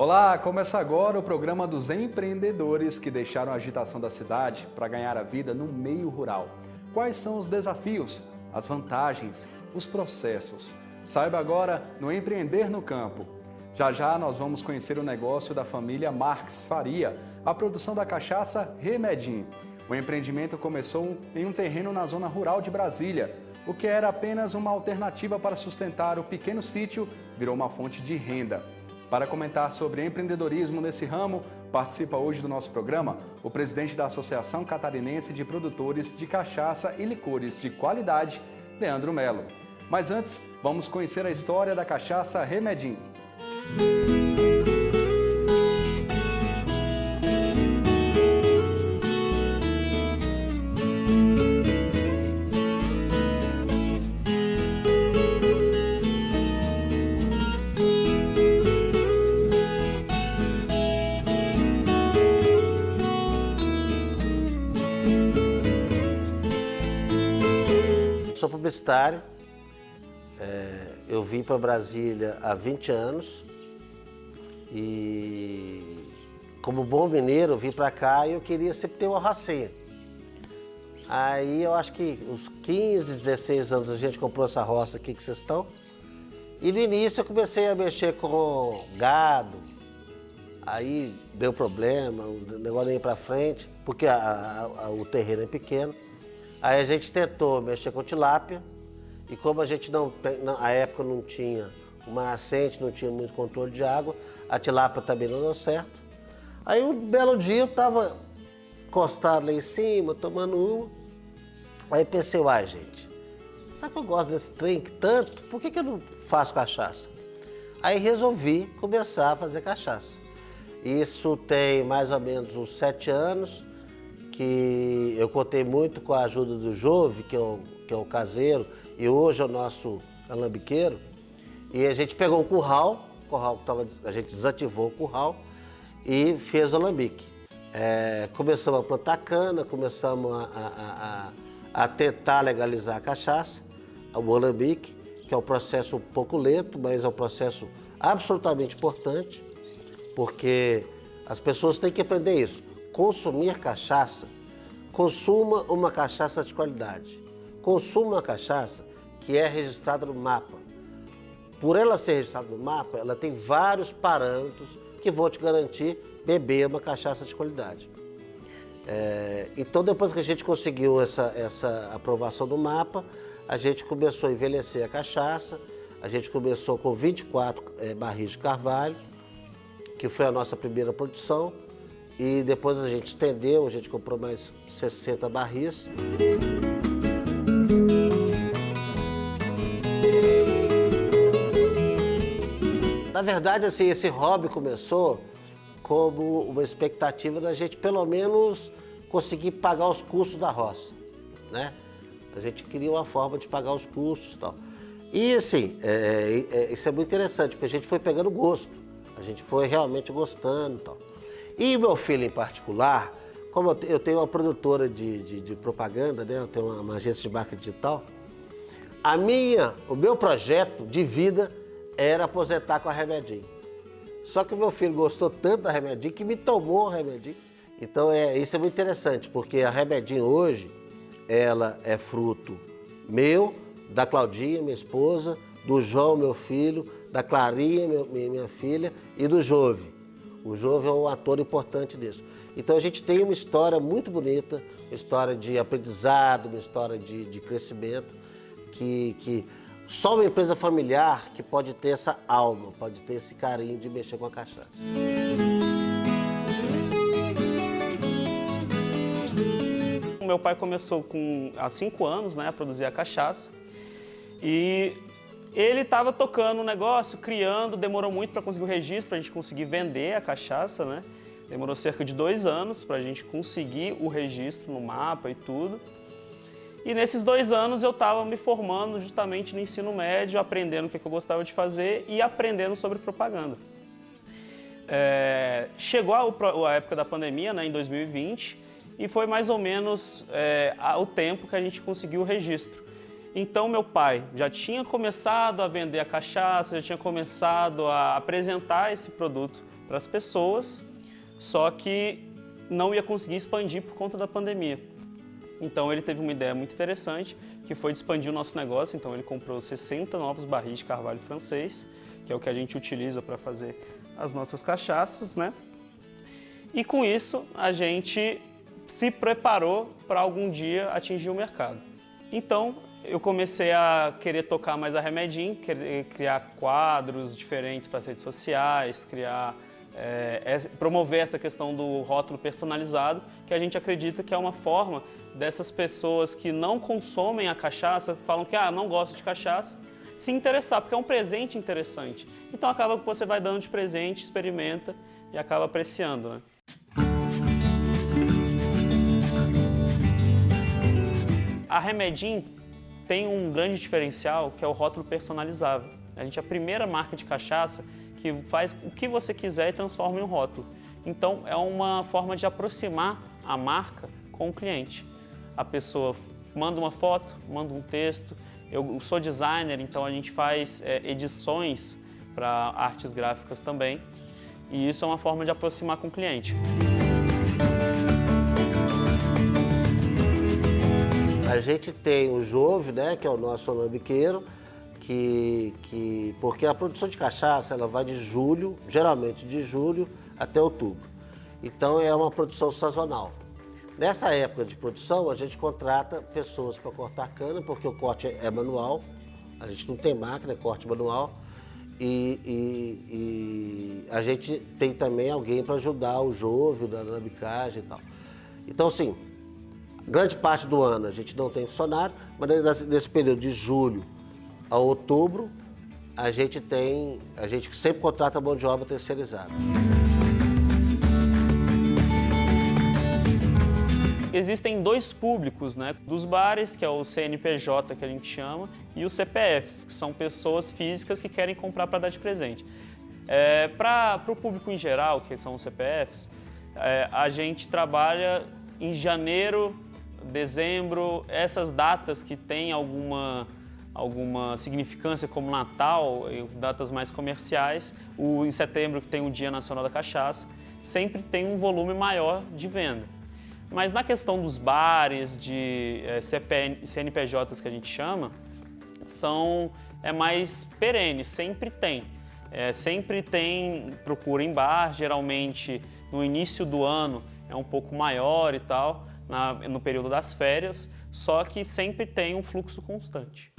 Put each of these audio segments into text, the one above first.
Olá, começa agora o programa dos empreendedores que deixaram a agitação da cidade para ganhar a vida no meio rural. Quais são os desafios, as vantagens, os processos? Saiba agora no Empreender no Campo. Já já nós vamos conhecer o negócio da família Marques Faria, a produção da cachaça Remedim. O empreendimento começou em um terreno na zona rural de Brasília. O que era apenas uma alternativa para sustentar o pequeno sítio virou uma fonte de renda. Para comentar sobre empreendedorismo nesse ramo, participa hoje do nosso programa o presidente da Associação Catarinense de Produtores de Cachaça e Licores de Qualidade, Leandro Melo. Mas antes, vamos conhecer a história da cachaça Remedim. Sou publicitário, eu vim para Brasília há 20 anos e, como bom mineiro, eu vim para cá e eu queria sempre ter uma rocinha. Aí eu acho que uns 15, 16 anos a gente comprou essa roça aqui que vocês estão. E no início eu comecei a mexer com gado, aí deu problema, o negócio não ia para frente, porque o terreno é pequeno. Aí a gente tentou mexer com tilápia e como a gente na época não tinha uma nascente, não tinha muito controle de água, a tilápia também não deu certo. Aí um belo dia eu estava encostado lá em cima, tomando uma, aí pensei, uai gente, sabe que eu gosto desse trem tanto, por que eu não faço cachaça? Aí resolvi começar a fazer cachaça. Isso tem mais ou menos uns 7 anos, que eu contei muito com a ajuda do Jove, que é o caseiro, e hoje é o nosso alambiqueiro. E a gente pegou um curral que a gente desativou o curral e fez o alambique. Começamos a plantar cana, começamos a tentar legalizar a cachaça, o alambique, que é um processo um pouco lento, mas é um processo absolutamente importante, porque as pessoas têm que aprender isso. Consumir cachaça, consuma uma cachaça de qualidade. Consuma uma cachaça que é registrada no mapa. Por ela ser registrada no mapa, ela tem vários parâmetros que vão te garantir beber uma cachaça de qualidade. Então, depois que a gente conseguiu essa aprovação do mapa, a gente começou a envelhecer a cachaça. A gente começou com 24 barris de carvalho, que foi a nossa primeira produção. E depois a gente estendeu, a gente comprou mais 60 barris. Na verdade, assim, esse hobby começou como uma expectativa da gente, pelo menos, conseguir pagar os custos da roça, né? A gente queria uma forma de pagar os custos e tal. E, assim, isso é muito interessante, porque a gente foi pegando gosto. A gente foi realmente gostando e tal. E meu filho em particular, como eu tenho uma produtora de propaganda, né? Eu tenho uma agência de marketing digital, o meu projeto de vida era aposentar com a Remedim. Só que o meu filho gostou tanto da Remedim que me tomou a Remedim. Então isso é muito interessante, porque a Remedim hoje, ela é fruto meu, da Claudinha, minha esposa, do João, meu filho, da Clarinha, minha filha, e do Jove. O Jove é um ator importante disso. Então a gente tem uma história muito bonita, uma história de aprendizado, uma história de crescimento, que só uma empresa familiar que pode ter essa alma, pode ter esse carinho de mexer com a cachaça. O meu pai começou há 5 anos, né, a produzir a cachaça e ele estava tocando um negócio, criando, demorou muito para conseguir o registro, para a gente conseguir vender a cachaça, né? Demorou cerca de 2 anos para a gente conseguir o registro no mapa e tudo. E nesses 2 anos eu estava me formando justamente no ensino médio, aprendendo o que eu gostava de fazer e aprendendo sobre propaganda. Chegou a época da pandemia, né, em 2020, e foi mais ou menos o tempo que a gente conseguiu o registro. Então, meu pai já tinha começado a vender a cachaça, já tinha começado a apresentar esse produto para as pessoas, só que não ia conseguir expandir por conta da pandemia. Então ele teve uma ideia muito interessante, que foi de expandir o nosso negócio. Então ele comprou 60 novos barris de carvalho francês, que é o que a gente utiliza para fazer as nossas cachaças, né? E com isso a gente se preparou para algum dia atingir o mercado. Então eu comecei a querer tocar mais a Remedim, querer criar quadros diferentes para as redes sociais, promover essa questão do rótulo personalizado, que a gente acredita que é uma forma dessas pessoas que não consomem a cachaça, falam que não gosto de cachaça, se interessar, porque é um presente interessante. Então acaba que você vai dando de presente, experimenta e acaba apreciando, né? A Remedim tem um grande diferencial, que é o rótulo personalizável. A gente é a primeira marca de cachaça que faz o que você quiser e transforma em um rótulo. Então é uma forma de aproximar a marca com o cliente. A pessoa manda uma foto, manda um texto. Eu sou designer, então a gente faz edições para artes gráficas também. E isso é uma forma de aproximar com o cliente. A gente tem o Jove, né, que é o nosso alambiqueiro, porque a produção de cachaça ela vai de julho, geralmente de julho até outubro. Então é uma produção sazonal. Nessa época de produção, a gente contrata pessoas para cortar cana, porque o corte é manual, a gente não tem máquina, é corte manual. E a gente tem também alguém para ajudar o Jove, da alambicagem e tal. Então, assim, grande parte do ano a gente não tem funcionário, mas nesse período de julho a outubro, a gente sempre contrata mão de obra terceirizada. Existem dois públicos, né, dos bares, que é o CNPJ que a gente chama, e os CPFs, que são pessoas físicas que querem comprar para dar de presente. Para o público em geral, que são os CPFs, a gente trabalha em janeiro, dezembro, essas datas que têm alguma significância como Natal, datas mais comerciais, em setembro que tem o Dia Nacional da Cachaça, sempre tem um volume maior de venda. Mas na questão dos bares, de CNPJs que a gente chama, é mais perene, sempre tem. Sempre tem procura em bar, geralmente no início do ano é um pouco maior e tal, no período das férias, só que sempre tem um fluxo constante.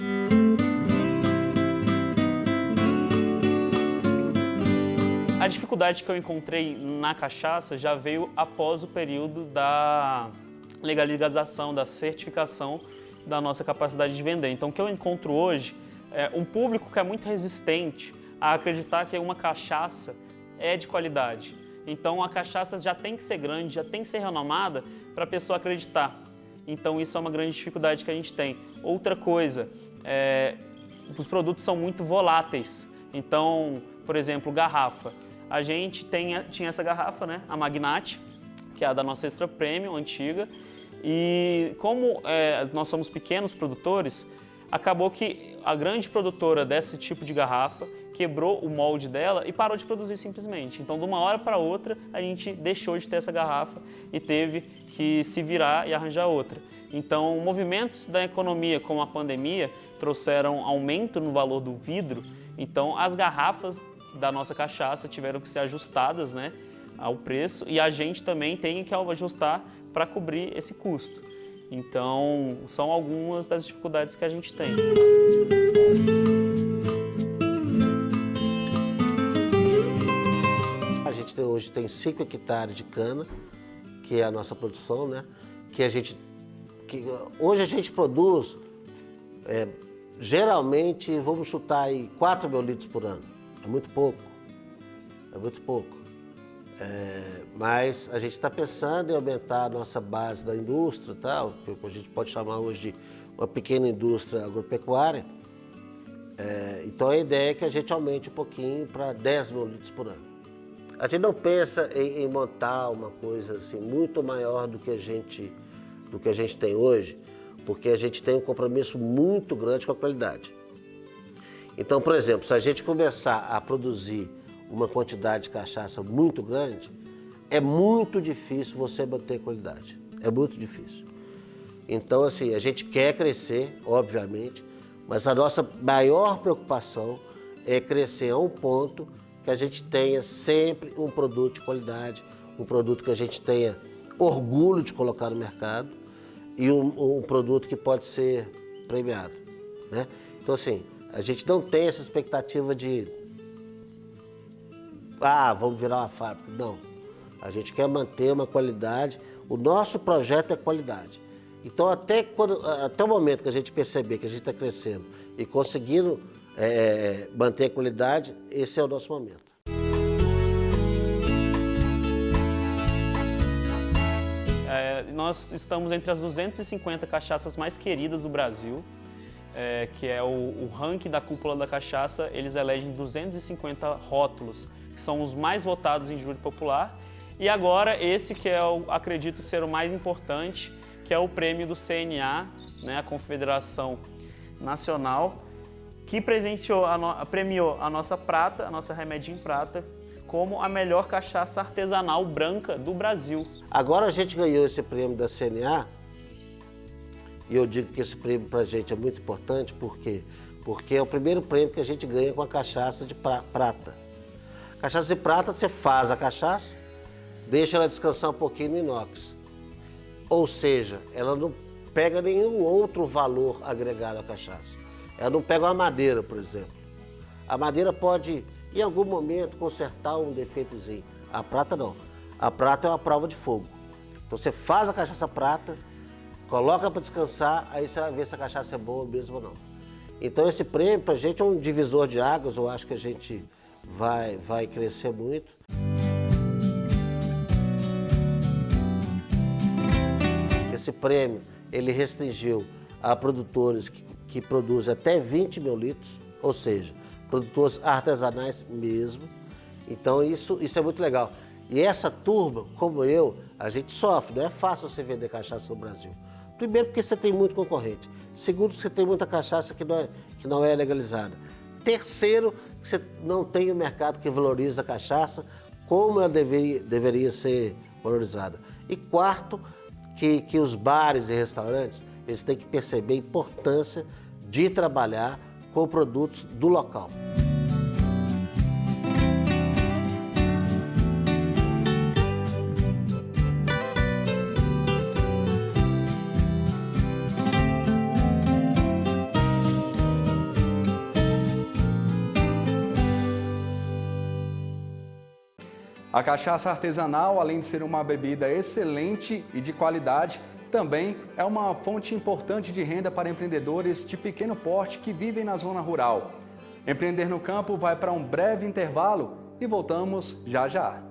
A dificuldade que eu encontrei na cachaça já veio após o período da legalização, da certificação da nossa capacidade de vender. Então, o que eu encontro hoje é um público que é muito resistente a acreditar que uma cachaça é de qualidade. Então, a cachaça já tem que ser grande, já tem que ser renomada para a pessoa acreditar. Então, isso é uma grande dificuldade que a gente tem. Outra coisa, os produtos são muito voláteis. Então, por exemplo, garrafa. A gente tinha essa garrafa, né, a Magnate, que é a da nossa Extra Premium, antiga, e como nós somos pequenos produtores, acabou que a grande produtora desse tipo de garrafa quebrou o molde dela e parou de produzir simplesmente. Então, de uma hora para outra, a gente deixou de ter essa garrafa e teve que se virar e arranjar outra. Então, movimentos da economia, como a pandemia, trouxeram aumento no valor do vidro. Então, as garrafas da nossa cachaça tiveram que ser ajustadas, né, ao preço, e a gente também tem que ajustar para cobrir esse custo. Então, são algumas das dificuldades que a gente tem. A gente hoje tem 5 hectares de cana, que é a nossa produção, né? Hoje a gente produz, geralmente, vamos chutar aí 4 mil litros por ano. É muito pouco, mas a gente está pensando em aumentar a nossa base da indústria, tal, que a gente pode chamar hoje de uma pequena indústria agropecuária. Então a ideia é que a gente aumente um pouquinho para 10 mil litros por ano. A gente não pensa em montar uma coisa assim, muito maior do que a gente tem hoje, porque a gente tem um compromisso muito grande com a qualidade. Então, por exemplo, se a gente começar a produzir uma quantidade de cachaça muito grande, é muito difícil você manter qualidade. É muito difícil. Então, assim, a gente quer crescer, obviamente, mas a nossa maior preocupação é crescer a um ponto que a gente tenha sempre um produto de qualidade, um produto que a gente tenha orgulho de colocar no mercado e um produto que pode ser premiado, né? Então, assim, a gente não tem essa expectativa de vamos virar uma fábrica. Não. A gente quer manter uma qualidade. O nosso projeto é qualidade. Então, até o momento que a gente perceber que a gente está crescendo e conseguindo manter a qualidade, esse é o nosso momento. Nós estamos entre as 250 cachaças mais queridas do Brasil, que é o ranking da Cúpula da Cachaça. Eles elegem 250 rótulos, que são os mais votados em júri popular. E agora esse que acredito ser o mais importante, que é o prêmio do CNA, né, a Confederação Nacional, que premiou a nossa prata, a nossa Remedinho Prata, como a melhor cachaça artesanal branca do Brasil. Agora a gente ganhou esse prêmio da CNA, e eu digo que esse prêmio pra gente é muito importante, por quê? Porque é o primeiro prêmio que a gente ganha com a cachaça de prata. Cachaça de prata, você faz a cachaça, deixa ela descansar um pouquinho no inox. Ou seja, ela não pega nenhum outro valor agregado à cachaça. Ela não pega uma madeira, por exemplo. A madeira pode, em algum momento, consertar um defeitozinho. A prata não. A prata é uma prova de fogo. Então você faz a cachaça prata, coloca para descansar, aí você vai ver se a cachaça é boa mesmo ou não. Então esse prêmio pra gente é um divisor de águas, eu acho que a gente vai crescer muito. Esse prêmio, ele restringiu a produtores que produzem até 20 mil litros, ou seja, produtores artesanais mesmo. Então isso é muito legal. E essa turma, como eu, a gente sofre, não é fácil você vender cachaça no Brasil. Primeiro porque você tem muito concorrente. Segundo, que você tem muita cachaça que não é legalizada. Terceiro, que você não tem um mercado que valoriza a cachaça como ela deveria ser valorizada. E quarto, que os bares e restaurantes, eles têm que perceber a importância de trabalhar com produtos do local. A cachaça artesanal, além de ser uma bebida excelente e de qualidade, também é uma fonte importante de renda para empreendedores de pequeno porte que vivem na zona rural. Empreender no Campo vai para um breve intervalo e voltamos já já.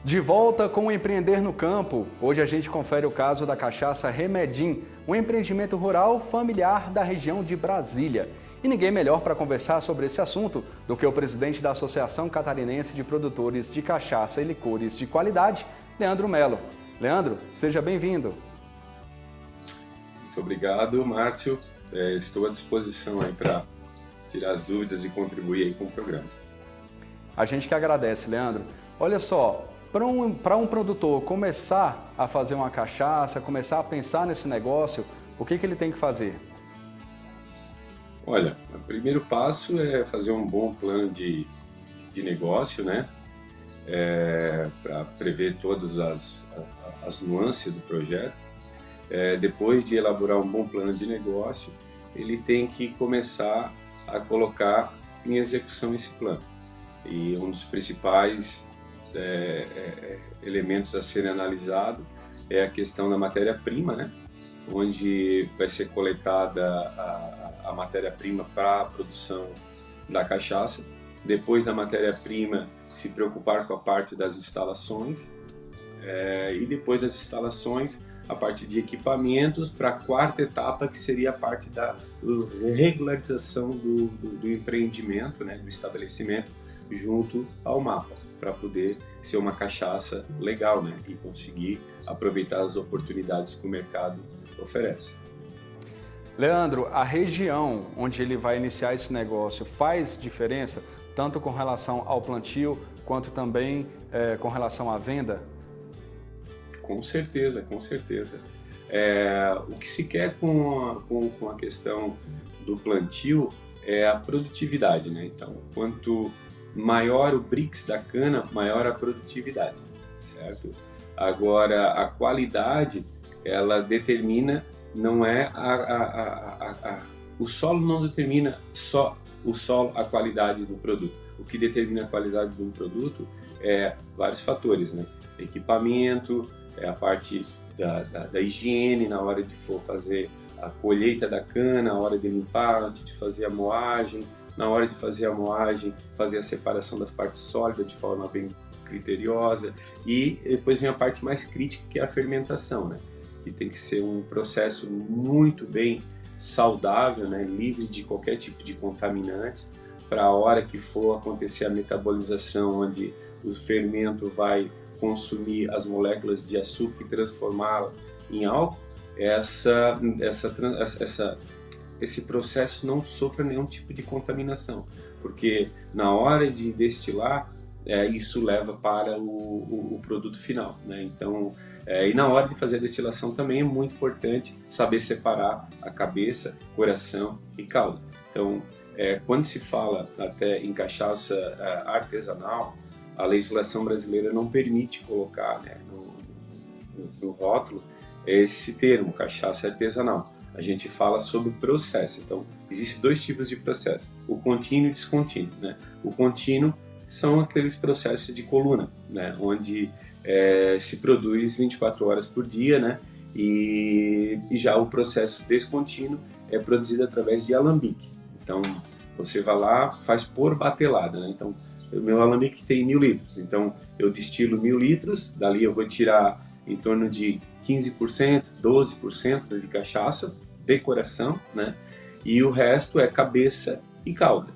De volta com o Empreender no Campo. Hoje a gente confere o caso da cachaça Remedim, um empreendimento rural familiar da região de Brasília. E ninguém melhor para conversar sobre esse assunto do que o presidente da Associação Catarinense de Produtores de Cachaça e Licores de Qualidade, Leandro Melo. Leandro, seja bem-vindo. Muito obrigado, Márcio. Estou à disposição aí para tirar as dúvidas e contribuir aí com o programa. A gente que agradece, Leandro. Olha só, para um produtor começar a fazer uma cachaça, começar a pensar nesse negócio, o que ele tem que fazer? Olha, o primeiro passo é fazer um bom plano de negócio, né? Para prever todas as nuances do projeto. Depois de elaborar um bom plano de negócio, ele tem que começar a colocar em execução esse plano. E um dos principais elementos a serem analisados é a questão da matéria-prima, né? Onde vai ser coletada a matéria-prima para a produção da cachaça. Depois da matéria-prima, se preocupar com a parte das instalações. E depois das instalações, a parte de equipamentos, para a quarta etapa, que seria a parte da regularização do empreendimento, né, do estabelecimento, junto ao MAPA, para poder ser uma cachaça legal, né, e conseguir aproveitar as oportunidades que o mercado oferece. Leandro, a região onde ele vai iniciar esse negócio faz diferença, tanto com relação ao plantio, quanto também com relação à venda? Com certeza, com certeza. O que se quer com a questão do plantio é a produtividade, né? Então, quanto maior o BRICS da cana, maior a produtividade, certo? Agora, a qualidade, ela determina, não é o solo não determina só o solo, a qualidade do produto. O que determina a qualidade do produto é vários fatores, né? Equipamento, a parte da higiene na hora de for fazer a colheita da cana, a hora de limpar, antes de fazer a moagem, na hora de fazer a moagem, fazer a separação das partes sólidas de forma bem criteriosa, e depois vem a parte mais crítica, que é a fermentação, né? Que tem que ser um processo muito bem saudável, né? Livre de qualquer tipo de contaminantes, para a hora que for acontecer a metabolização, onde o fermento vai consumir as moléculas de açúcar e transformá-la em álcool, esse processo não sofre nenhum tipo de contaminação, porque na hora de destilar, isso leva para o produto final, né? Então, e na hora de fazer a destilação também é muito importante saber separar a cabeça, coração e calda. Então, quando se fala até em cachaça artesanal, a legislação brasileira não permite colocar, né, no rótulo esse termo, cachaça artesanal. A gente fala sobre processo. Então, existem dois tipos de processo, o contínuo e o descontínuo, né? O contínuo são aqueles processos de coluna, né, onde se produz 24 horas por dia, né, e já o processo descontínuo é produzido através de alambique. Então, você vai lá, faz por batelada, né? Então, o meu alambique tem 1000 litros, então eu destilo 1000 litros, dali eu vou tirar em torno de 15%, 12% de cachaça, decoração, né? E o resto é cabeça e calda.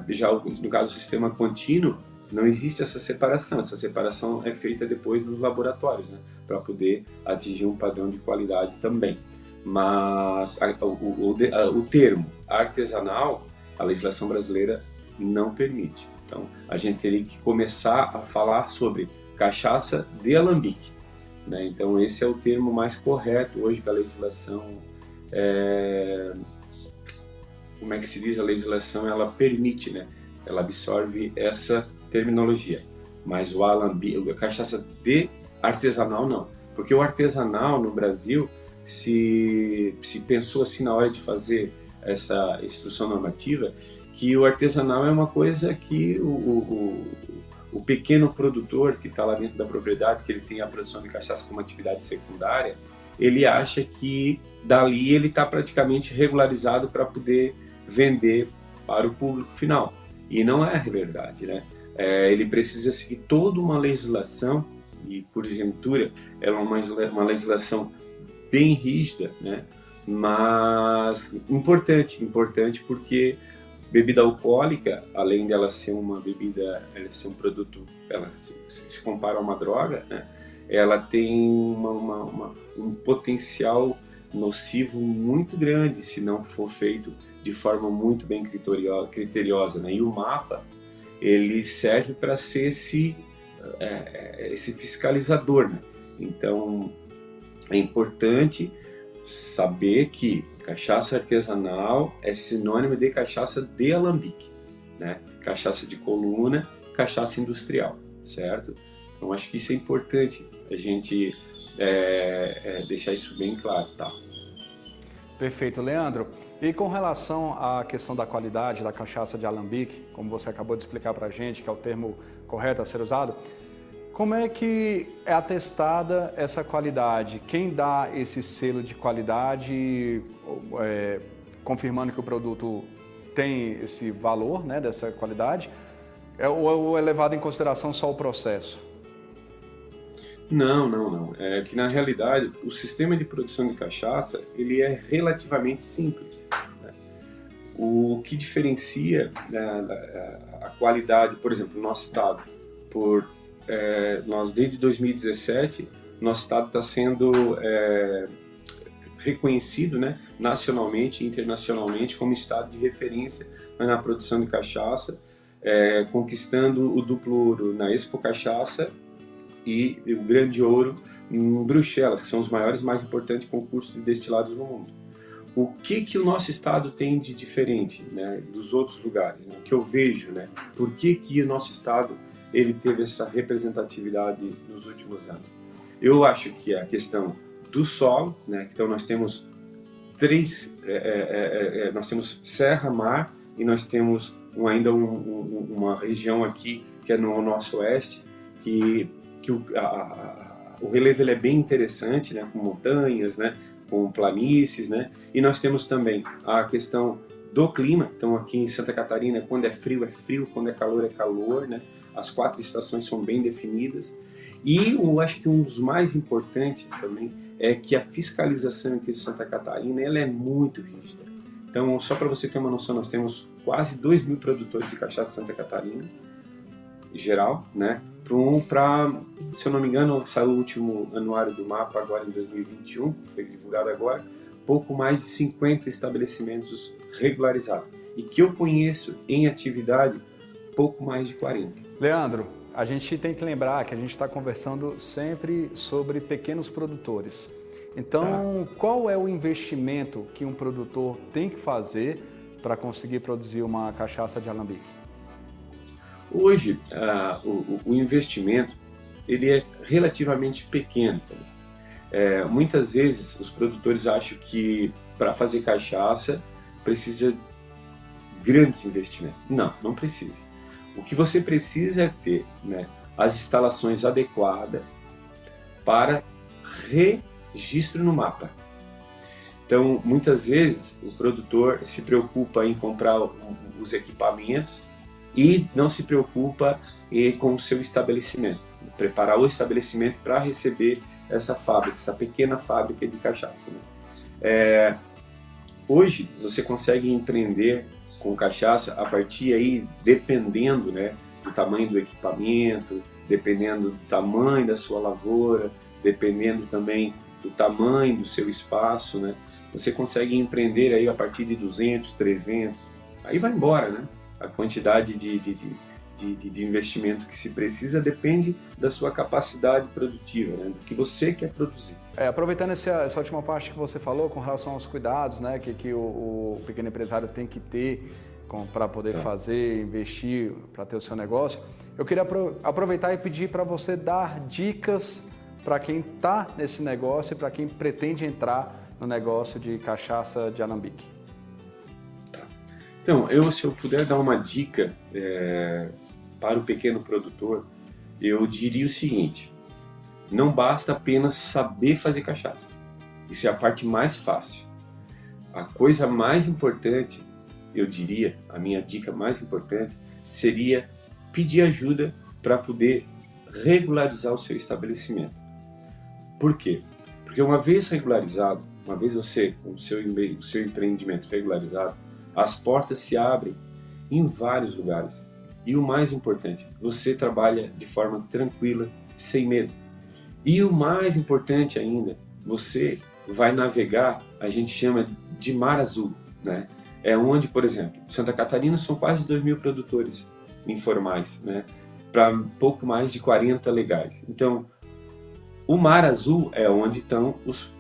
Já no caso do sistema contínuo, não existe essa separação é feita depois nos laboratórios, né? Para poder atingir um padrão de qualidade também. Mas o termo artesanal, a legislação brasileira não permite. Então, a gente teria que começar a falar sobre cachaça de alambique, né? Então, esse é o termo mais correto hoje que a legislação, como é que se diz? A legislação, ela permite, né? Ela absorve essa terminologia. Mas o alambique, a cachaça de artesanal, não. Porque o artesanal no Brasil, se pensou assim na hora de fazer essa instrução normativa, que o artesanal é uma coisa que o pequeno produtor que está lá dentro da propriedade, que ele tem a produção de cachaça como atividade secundária, ele acha que dali ele está praticamente regularizado para poder vender para o público final. E não é verdade, né? Ele precisa seguir toda uma legislação, e porventura é uma legislação bem rígida, né? Mas importante porque bebida alcoólica, além dela ser uma bebida, ela ser um produto, ela se compara a uma droga, né? Ela tem um potencial nocivo muito grande se não for feito de forma muito bem criteriosa, né? E o MAPA, ele serve para ser esse fiscalizador, né? Então, é importante saber que cachaça artesanal é sinônimo de cachaça de alambique, né? Cachaça de coluna, cachaça industrial, certo? Então, acho que isso é importante a gente deixar isso bem claro, tá? Perfeito, Leandro. E com relação à questão da qualidade da cachaça de alambique, como você acabou de explicar para a gente, que é o termo correto a ser usado, como é que é atestada essa qualidade? Quem dá esse selo de qualidade, confirmando que o produto tem esse valor, né, dessa qualidade, ou é levado em consideração só o processo? Não, não, não. É que na realidade o sistema de produção de cachaça ele é relativamente simples, né? O que diferencia a qualidade, por exemplo, no nosso estado, nós desde 2017 nosso estado está sendo reconhecido, né, nacionalmente e internacionalmente como estado de referência na produção de cachaça, conquistando o duplo ouro na Expo Cachaça e o Grande Ouro em Bruxelas, que são os maiores e mais importantes concursos de destilados no mundo. O que o nosso estado tem de diferente, né, dos outros lugares, né, que eu vejo, né, por que o nosso estado ele teve essa representatividade nos últimos anos? Eu acho que é a questão do solo, né, então nós temos nós temos serra, mar e nós temos ainda uma região aqui que é no nosso oeste, que o relevo ele é bem interessante, né, com montanhas, né, com planícies, né, e nós temos também a questão do clima. Então aqui em Santa Catarina, quando é frio, quando é calor, né, as 4 estações são bem definidas. E eu acho que um dos mais importantes também é que a fiscalização aqui de Santa Catarina ela é muito rígida. Então, só para você ter uma noção, nós temos quase 2.000 produtores de cachaça em Santa Catarina, em geral, né? Se eu não me engano, saiu o último anuário do mapa agora em 2021, que foi divulgado agora, pouco mais de 50 estabelecimentos regularizados. E que eu conheço em atividade, pouco mais de 40. Leandro, a gente tem que lembrar que a gente está conversando sempre sobre pequenos produtores. Então, qual é o investimento que um produtor tem que fazer para conseguir produzir uma cachaça de alambique? Hoje, o investimento ele é relativamente pequeno. Muitas vezes, os produtores acham que para fazer cachaça precisa de grandes investimentos. Não, não precisa. O que você precisa é ter, né, as instalações adequadas para registro no mapa. Então, muitas vezes, o produtor se preocupa em comprar os equipamentos e não se preocupa com o seu estabelecimento, preparar o estabelecimento para receber essa fábrica, essa pequena fábrica de cachaça, né? Hoje, você consegue empreender com cachaça a partir aí, dependendo, né, do tamanho do equipamento, dependendo do tamanho da sua lavoura, dependendo também do tamanho do seu espaço, né? Você consegue empreender aí a partir de 200, 300, aí vai embora, né? A quantidade de investimento que se precisa depende da sua capacidade produtiva, né? Do que você quer produzir. Aproveitando essa última parte que você falou com relação aos cuidados, né, que o pequeno empresário tem que ter para poder fazer, investir, para ter o seu negócio, eu queria aproveitar e pedir para você dar dicas para quem está nesse negócio e para quem pretende entrar no negócio de cachaça de alambique. Então, se eu puder dar uma dica para o pequeno produtor, eu diria o seguinte: não basta apenas saber fazer cachaça. Isso é a parte mais fácil. A coisa mais importante, eu diria, a minha dica mais importante, seria pedir ajuda para poder regularizar o seu estabelecimento. Por quê? Porque uma vez regularizado, uma vez você com o seu empreendimento regularizado, as portas se abrem em vários lugares. E o mais importante, você trabalha de forma tranquila, sem medo. E o mais importante ainda, você vai navegar, a gente chama de mar azul, né? É onde, por exemplo, Santa Catarina são quase 2.000 produtores informais, né? Para pouco mais de 40 legais. Então, o mar azul é onde estão os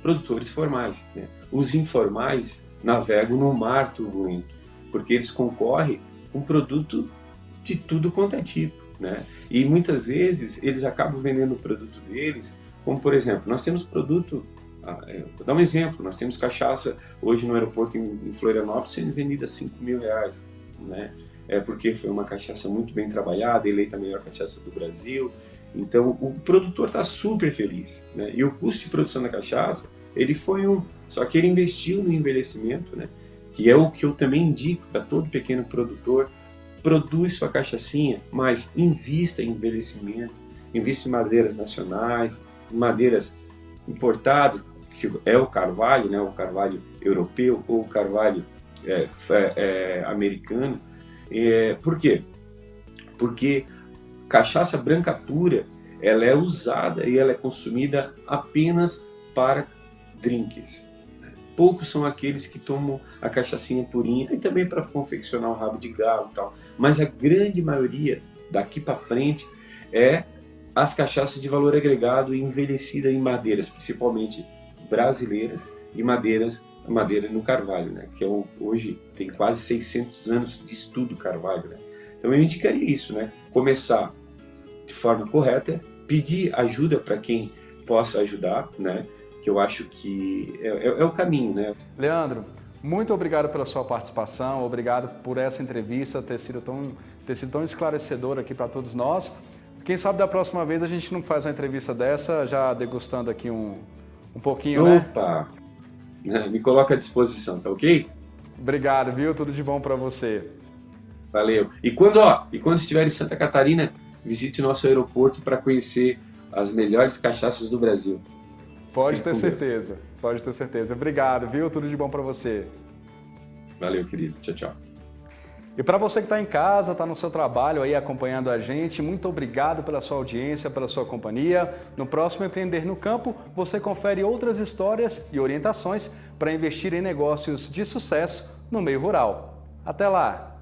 produtores formais, né? Os informais navegam no mar turbulento, porque eles concorrem com produto de tudo quanto é tipo, né? E muitas vezes eles acabam vendendo o produto deles, como por exemplo, nós temos produto, vou dar um exemplo, nós temos cachaça hoje no aeroporto em Florianópolis sendo vendida a R$5.000, né? Porque foi uma cachaça muito bem trabalhada, eleita a melhor cachaça do Brasil. Então o produtor está super feliz, né? E o custo de produção da cachaça, ele foi só que ele investiu no envelhecimento, né? Que é o que eu também indico para todo pequeno produtor: produz sua cachaçinha, mas invista em envelhecimento, invisto em madeiras nacionais, em madeiras importadas, que é o carvalho, né? O carvalho europeu ou o carvalho americano. Por quê? Porque cachaça branca pura, ela é usada e ela é consumida apenas para drinks. Poucos são aqueles que tomam a cachaçinha purinha e também para confeccionar o rabo de galo e tal. Mas a grande maioria, daqui para frente, é as cachaças de valor agregado envelhecida em madeiras, principalmente brasileiras, e madeira no carvalho, né? Que hoje tem quase 600 anos de estudo carvalho, né? Então eu indicaria isso, né? Começar de forma correta, pedir ajuda para quem possa ajudar, né? Que eu acho que é o caminho, né? Leandro, muito obrigado pela sua participação, obrigado por essa entrevista ter sido tão esclarecedora aqui para todos nós. Quem sabe da próxima vez a gente não faz uma entrevista dessa já degustando aqui um pouquinho, né? Opa! Me coloca à disposição, tá ok? Obrigado, viu? Tudo de bom para você. Valeu. E quando estiver em Santa Catarina, visite o nosso aeroporto para conhecer as melhores cachaças do Brasil. Pode ter certeza, pode ter certeza. Obrigado, viu? Tudo de bom para você. Valeu, querido. Tchau, tchau. E para você que está em casa, está no seu trabalho aí acompanhando a gente, muito obrigado pela sua audiência, pela sua companhia. No próximo Empreender no Campo, você confere outras histórias e orientações para investir em negócios de sucesso no meio rural. Até lá!